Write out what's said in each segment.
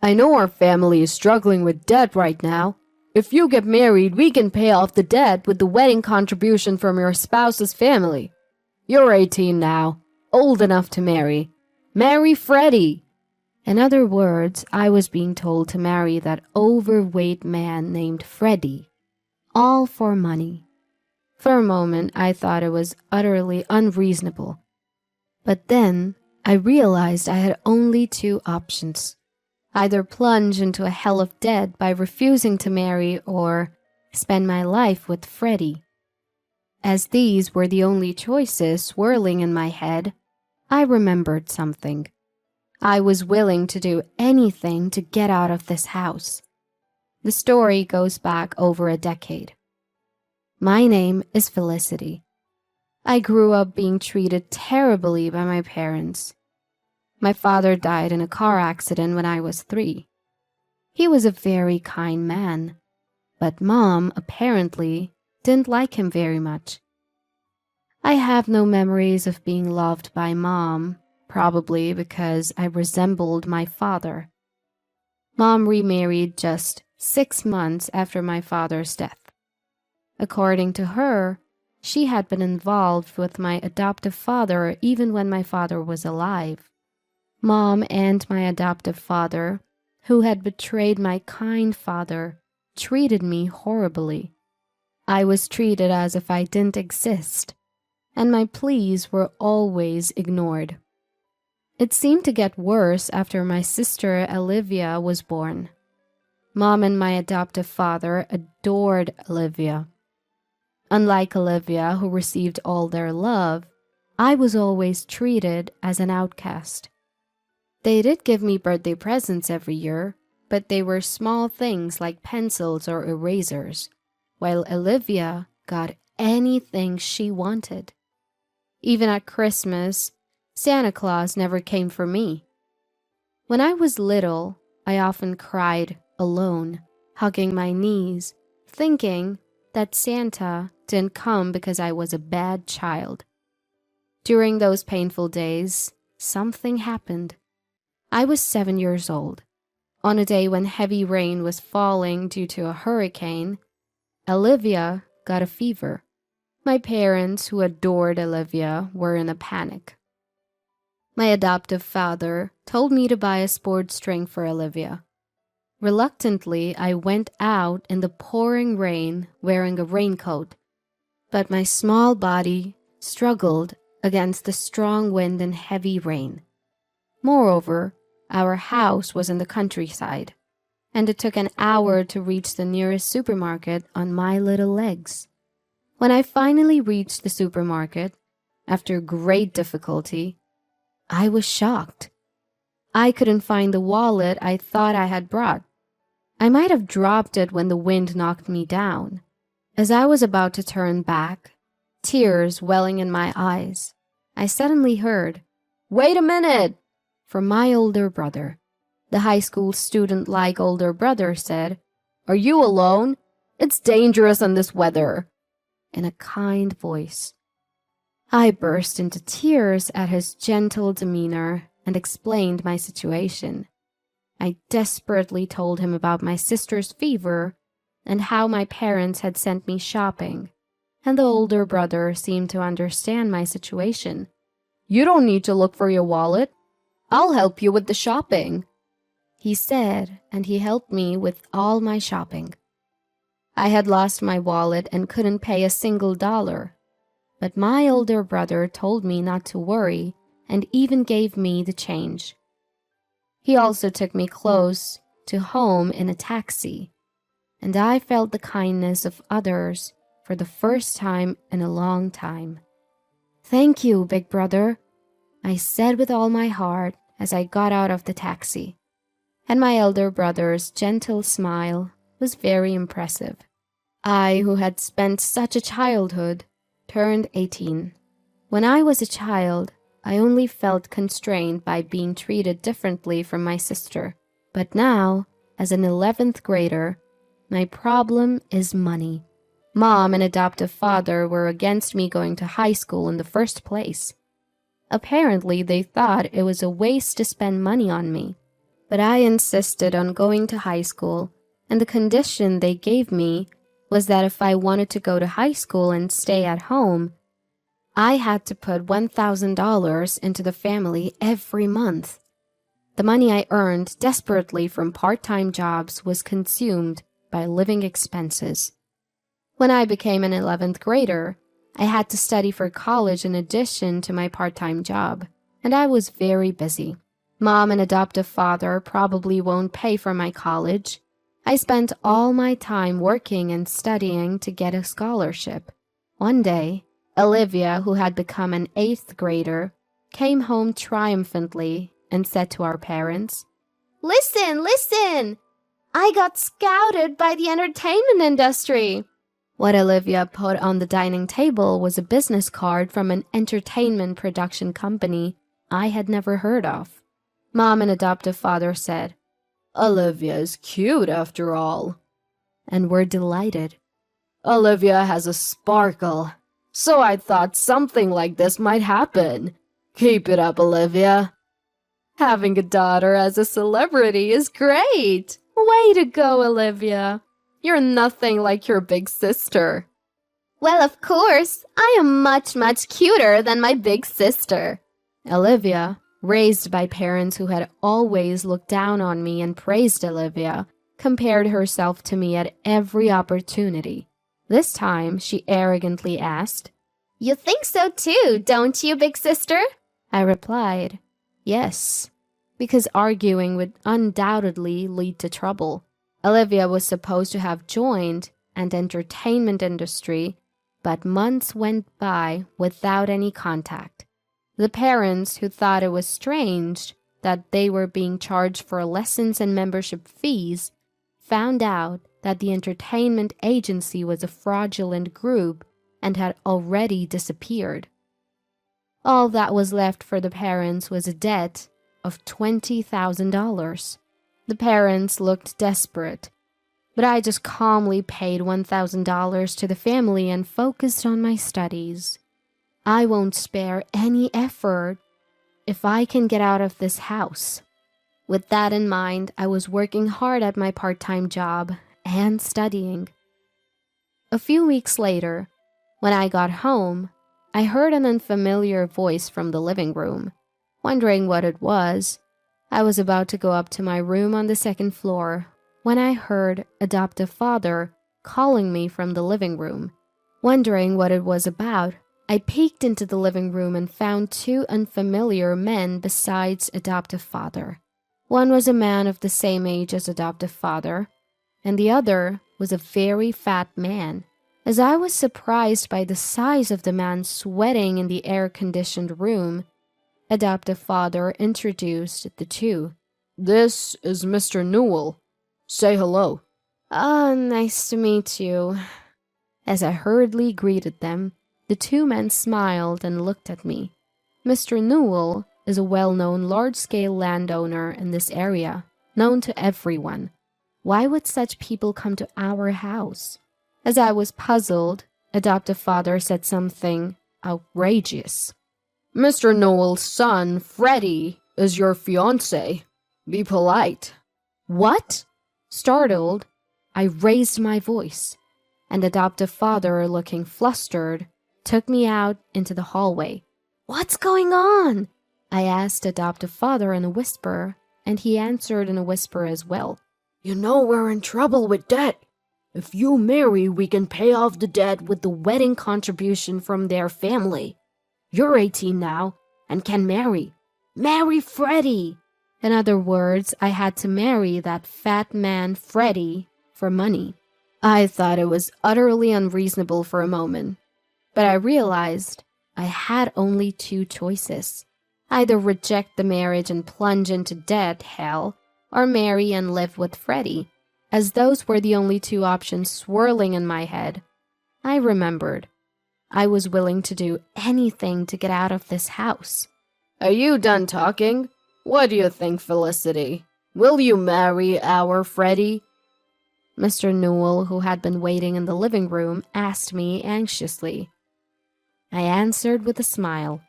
I know our family is struggling with debt right now. If you get married, we can pay off the debt with the wedding contribution from your spouse's family. You're 18 now, old enough to marry. Marry Freddie." In other words, I was being told to marry that overweight man named Freddie. All for money. For a moment, I thought it was utterly unreasonable. But then, I realized I had only two options. Either plunge into a hell of debt by refusing to marry or spend my life with Freddie. As these were the only choices swirling in my head, I remembered something. I was willing to do anything to get out of this house. The story goes back over a decade. My name is Felicity. I grew up being treated terribly by my parents. My father died in a car accident when I was 3. He was a very kind man, but Mom apparently didn't like him very much. I have no memories of being loved by Mom, probably because I resembled my father. Mom remarried just 6 months after my father's death. According to her, she had been involved with my adoptive father even when my father was alive. Mom and my adoptive father, who had betrayed my kind father, treated me horribly. I was treated as if I didn't exist, and my pleas were always ignored. It seemed to get worse after my sister Olivia was born. Mom and my adoptive father adored Olivia. Unlike Olivia, who received all their love, I was always treated as an outcast. They did give me birthday presents every year, but they were small things like pencils or erasers, while Olivia got anything she wanted. Even at Christmas, Santa Claus never came for me. When I was little, I often cried alone, hugging my knees, thinking that Santa didn't come because I was a bad child. During those painful days, something happened. I was 7 years old. On a day when heavy rain was falling due to a hurricane, Olivia got a fever. My parents, who adored Olivia, were in a panic. My adoptive father told me to buy a sports drink for Olivia. Reluctantly, I went out in the pouring rain wearing a raincoat, but my small body struggled against the strong wind and heavy rain. Moreover, our house was in the countryside, and it took an hour to reach the nearest supermarket on my little legs. When I finally reached the supermarket, after great difficulty, I was shocked. I couldn't find the wallet I thought I had brought. I might have dropped it when the wind knocked me down. As I was about to turn back, tears welling in my eyes, I suddenly heard, "Wait a minute!" from my older brother. The high school student-like older brother said, "Are you alone? It's dangerous in this weather," in a kind voice. I burst into tears at his gentle demeanor and explained my situation. I desperately told him about my sister's fever and how my parents had sent me shopping, and the older brother seemed to understand my situation. "You don't need to look for your wallet. I'll help you with the shopping," he said, and he helped me with all my shopping. I had lost my wallet and couldn't pay a single dollar, but my older brother told me not to worry and even gave me the change. He also took me close to home in a taxi, and I felt the kindness of others for the first time in a long time. "Thank you, big brother," I said with all my heart as I got out of the taxi, and my elder brother's gentle smile was very impressive. I, who had spent such a childhood, turned 18. When I was a child, I only felt constrained by being treated differently from my sister. But now, as an 11th grader, my problem is money. Mom and adoptive father were against me going to high school in the first place. Apparently, they thought it was a waste to spend money on me. But I insisted on going to high school, and the condition they gave me was that if I wanted to go to high school and stay at home, I had to put $1,000 into the family every month. The money I earned desperately from part-time jobs was consumed by living expenses. When I became an 11th grader, I had to study for college in addition to my part-time job, and I was very busy. Mom and adoptive father probably won't pay for my college. I spent all my time working and studying to get a scholarship. One day, Olivia, who had become an 8th grader, came home triumphantly and said to our parents, "Listen, listen! I got scouted by the entertainment industry." What Olivia put on the dining table was a business card from an entertainment production company I had never heard of. Mom and adoptive father said, "Olivia is cute after all," and were delighted. "Olivia has a sparkle, so I thought something like this might happen. Keep it up, Olivia. Having a daughter as a celebrity is great. Way to go, Olivia. You're nothing like your big sister." "Well, of course, I am much, much cuter than my big sister." Olivia, raised by parents who had always looked down on me and praised Olivia, compared herself to me at every opportunity. This time, she arrogantly asked, "You think so too, don't you, big sister?" I replied, "Yes," because arguing would undoubtedly lead to trouble. Olivia was supposed to have joined an entertainment industry, but months went by without any contact. The parents, who thought it was strange that they were being charged for lessons and membership fees, found out that the entertainment agency was a fraudulent group and had already disappeared. All that was left for the parents was a debt of $20,000. The parents looked desperate, but I just calmly paid $1,000 to the family and focused on my studies. I won't spare any effort if I can get out of this house. With that in mind, I was working hard at my part-time job and studying. A few weeks later, when I got home, I heard an unfamiliar voice from the living room. Wondering what it was, I was about to go up to my room on the 2nd floor when I heard adoptive father calling me from the living room. Wondering what it was about, I peeked into the living room and found 2 unfamiliar men besides adoptive father. One was a man of the same age as adoptive father, and the other was a very fat man. As I was surprised by the size of the man sweating in the air-conditioned room, adoptive father introduced the 2. "This is Mr. Newell. Say hello." "Oh, nice to meet you." As I hurriedly greeted them, the 2 men smiled and looked at me. Mr. Newell is a well-known large-scale landowner in this area, known to everyone. Why would such people come to our house? As I was puzzled, adoptive father said something outrageous. "Mr. Newell's son, Freddie, is your fiancé. Be polite." "What?" Startled, I raised my voice, and adoptive father, looking flustered, took me out into the hallway. "What's going on?" I asked adoptive father in a whisper, and he answered in a whisper as well. "You know we're in trouble with debt. If you marry, we can pay off the debt with the wedding contribution from their family. You're 18 now and can marry. Marry Freddie." In other words, I had to marry that fat man Freddie for money. I thought it was utterly unreasonable for a moment, but I realized I had only 2 choices. Either reject the marriage and plunge into debt hell, or marry and live with Freddie. As those were the only 2 options swirling in my head, I remembered I was willing to do anything to get out of this house. "Are you done talking? What do you think, Felicity? Will you marry our Freddie?" Mr. Newell, who had been waiting in the living room, asked me anxiously. I answered with a smile,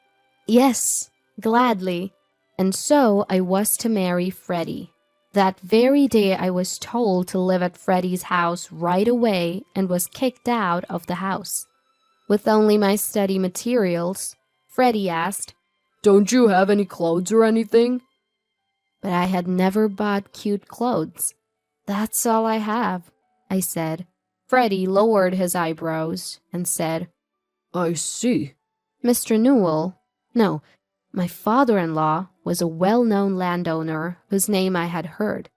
"Yes, gladly." And so I was to marry Freddie. That very day I was told to live at Freddie's house right away and was kicked out of the house. With only my study materials, Freddie asked, "Don't you have any clothes or anything?" But I had never bought cute clothes. "That's all I have," I said. Freddie lowered his eyebrows and said, "I see." Mr. Newell, no, my father-in-law, was a well-known landowner whose name I had heard.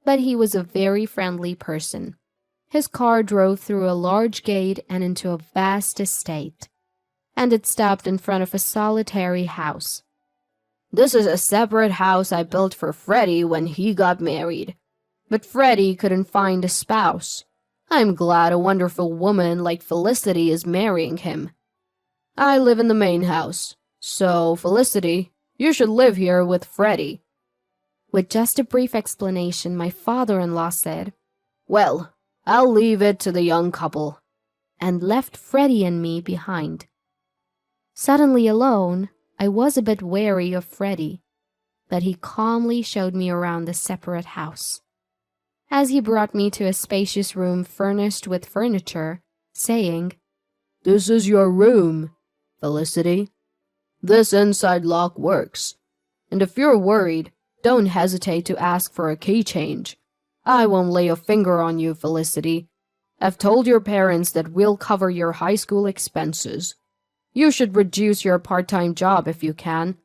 But he was a very friendly person. His car drove through a large gate and into a vast estate, and it stopped in front of a solitary house. "This is a separate house I built for Freddie when he got married. But Freddie couldn't find a spouse. I'm glad a wonderful woman like Felicity is marrying him. I live in the main house, so Felicity, you should live here with Freddie." With just a brief explanation, my father-in-law said, "Well, I'll leave it to the young couple," and left Freddie and me behind. Suddenly alone, I was a bit wary of Freddie, but he calmly showed me around the separate house. As he brought me to a spacious room furnished with furniture, saying, "This is your room, Felicity. This inside lock works, and if you're worried, don't hesitate to ask for a key change. I won't lay a finger on you, Felicity. I've told your parents that we'll cover your high school expenses. You should reduce your part-time job if you can.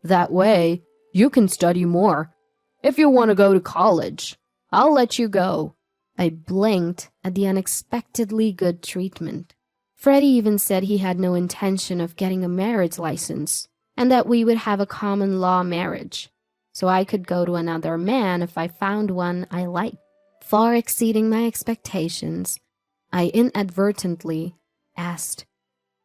That way, you can study more. If you want to go to college, I'll let you go." I blinked at the unexpectedly good treatment. Freddie even said he had no intention of getting a marriage license, and that we would have a common law marriage, so I could go to another man if I found one I liked. Far exceeding my expectations, I inadvertently asked,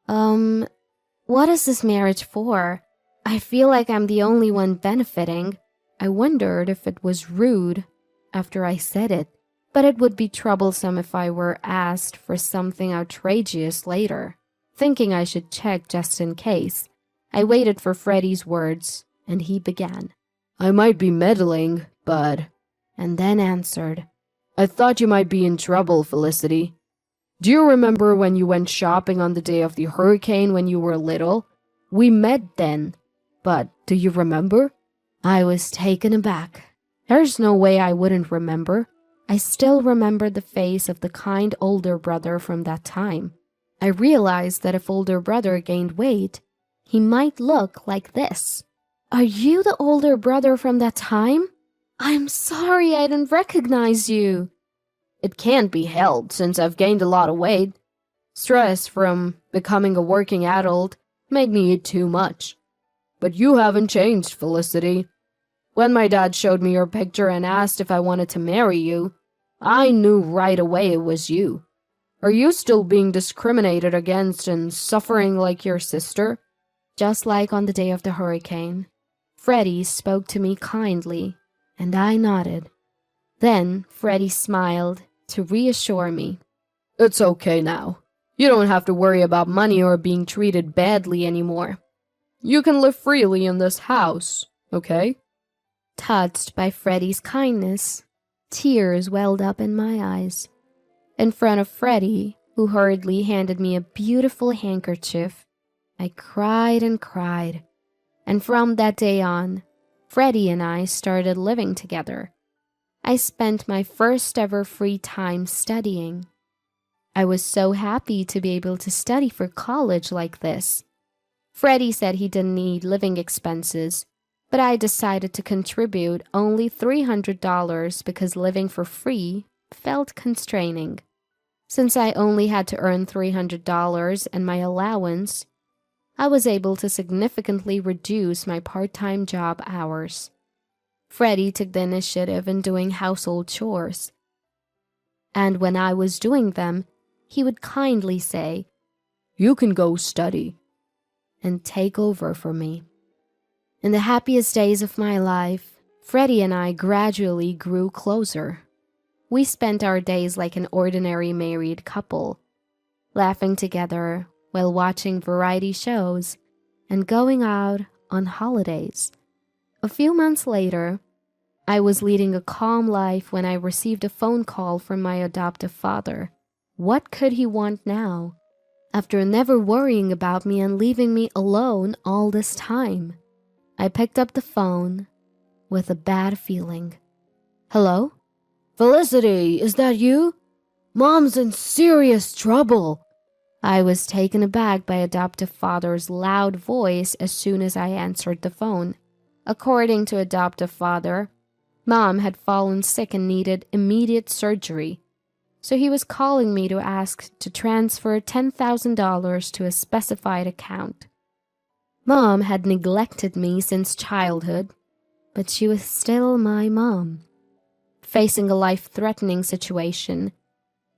"What is this marriage for? I feel like I'm the only one benefiting." I wondered if it was rude after I said it, but it would be troublesome if I were asked for something outrageous later. Thinking I should check just in case, I waited for Freddie's words, and he began. "I might be meddling, but—" and then answered, "I thought you might be in trouble, Felicity. Do you remember when you went shopping on the day of the hurricane when you were little? We met then, but do you remember?" I was taken aback. There's no way I wouldn't remember. I still remembered the face of the kind older brother from that time. I realized that if older brother gained weight, he might look like this. "Are you the older brother from that time? I'm sorry I didn't recognize you." "It can't be helped since I've gained a lot of weight. Stress from becoming a working adult made me eat too much. But you haven't changed, Felicity. When my dad showed me your picture and asked if I wanted to marry you, I knew right away it was you. Are you still being discriminated against and suffering like your sister?" Just like on the day of the hurricane, Freddie spoke to me kindly, and I nodded. Then Freddie smiled to reassure me. "It's okay now. You don't have to worry about money or being treated badly anymore. You can live freely in this house, okay?" Touched by Freddie's kindness, tears welled up in my eyes. In front of Freddie, who hurriedly handed me a beautiful handkerchief, I cried and cried. And from that day on, Freddie and I started living together. I spent my first ever free time studying. I was so happy to be able to study for college like this. Freddie said he didn't need living expenses, but I decided to contribute only $300 because living for free felt constraining. Since I only had to earn $300 and my allowance, I was able to significantly reduce my part-time job hours. Freddie took the initiative in doing household chores, and when I was doing them, he would kindly say, "You can go study," and take over for me. In the happiest days of my life, Freddie and I gradually grew closer. We spent our days like an ordinary married couple, laughing together while watching variety shows and going out on holidays. A few months later, I was leading a calm life when I received a phone call from my adoptive father. What could he want now, after never worrying about me and leaving me alone all this time? I picked up the phone with a bad feeling. Hello? Felicity, is that you? Mom's in serious trouble. I was taken aback by adoptive father's loud voice as soon as I answered the phone. According to adoptive father, Mom had fallen sick and needed immediate surgery, so he was calling me to ask to transfer $10,000 to a specified account. Mom had neglected me since childhood, but she was still my mom. Facing a life-threatening situation,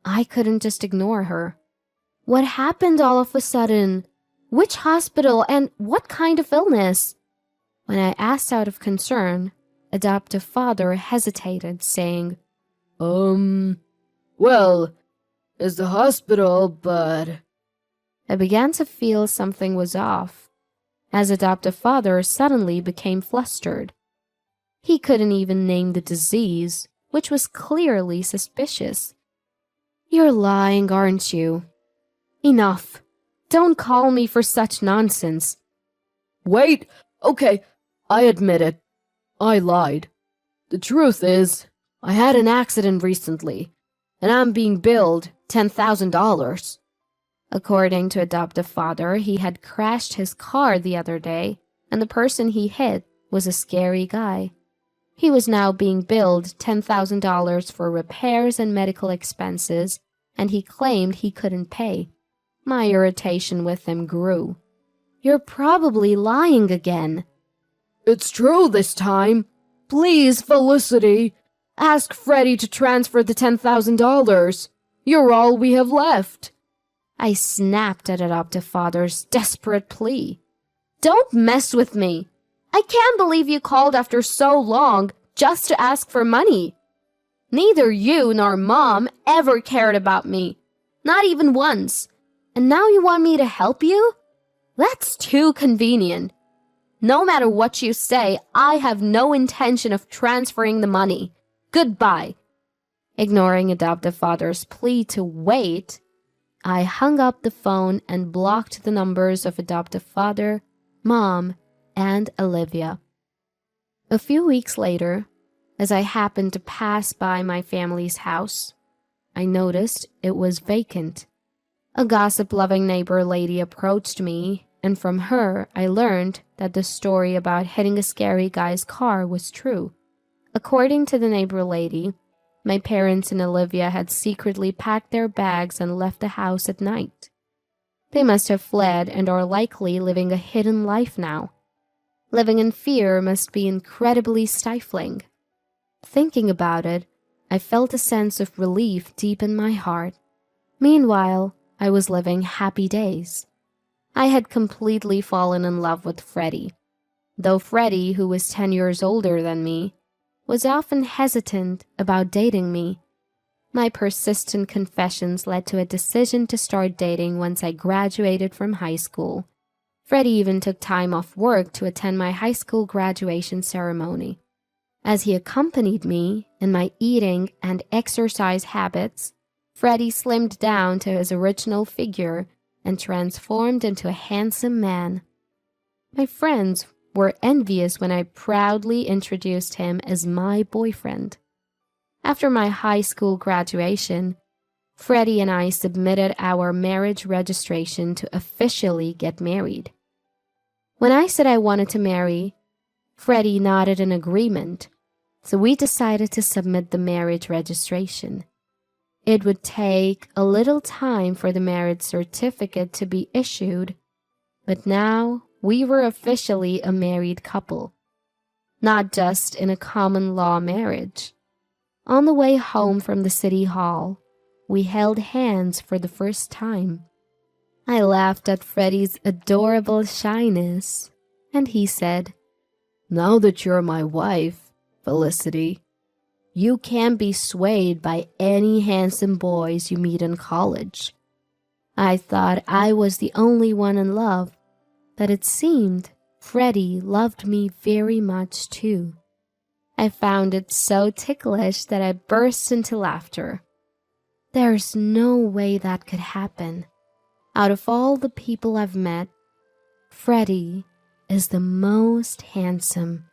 I couldn't just ignore her. What happened all of a sudden? Which hospital and what kind of illness? When I asked out of concern, adoptive father hesitated, saying, well, it's the hospital, but... I began to feel something was off, as adoptive father suddenly became flustered. He couldn't even name the disease, which was clearly suspicious. You're lying, aren't you? Enough. Don't call me for such nonsense. Wait, okay, I admit it. I lied. The truth is, I had an accident recently, and I'm being billed $10,000. According to adoptive father, he had crashed his car the other day, and the person he hit was a scary guy. He was now being billed $10,000 for repairs and medical expenses, and he claimed he couldn't pay. My irritation with him grew. You're probably lying again. It's true this time. Please, Felicity, ask Freddie to transfer the $10,000. You're all we have left. I snapped at adoptive father's desperate plea. Don't mess with me. I can't believe you called after so long just to ask for money. Neither you nor Mom ever cared about me. Not even once. And now you want me to help you? That's too convenient. No matter what you say, I have no intention of transferring the money. Goodbye. Ignoring adoptive father's plea to wait, I hung up the phone and blocked the numbers of adoptive father, Mom, and Olivia. A few weeks later, as I happened to pass by my family's house, I noticed it was vacant. A gossip-loving neighbor lady approached me, and from her I learned that the story about hitting a scary guy's car was true. According to the neighbor lady, my parents and Olivia had secretly packed their bags and left the house at night. They must have fled and are likely living a hidden life now. Living in fear must be incredibly stifling. Thinking about it, I felt a sense of relief deep in my heart. Meanwhile, I was living happy days. I had completely fallen in love with Freddie. Though Freddie, who was 10 years older than me, was often hesitant about dating me. My persistent confessions led to a decision to start dating once I graduated from high school. Freddie even took time off work to attend my high school graduation ceremony. As he accompanied me in my eating and exercise habits, Freddie slimmed down to his original figure and transformed into a handsome man. My friends were envious when I proudly introduced him as my boyfriend. After my high school graduation, Freddie and I submitted our marriage registration to officially get married. When I said I wanted to marry, Freddie nodded in agreement, so we decided to submit the marriage registration. It would take a little time for the marriage certificate to be issued, but now we were officially a married couple, not just in a common law marriage. On the way home from the city hall, we held hands for the first time. I laughed at Freddie's adorable shyness, and he said, "Now that you're my wife, Felicity, you can't be swayed by any handsome boys you meet in college." I thought I was the only one in love, but it seemed Freddie loved me very much too. I found it so ticklish that I burst into laughter. There's no way that could happen. Out of all the people I've met, Freddie is the most handsome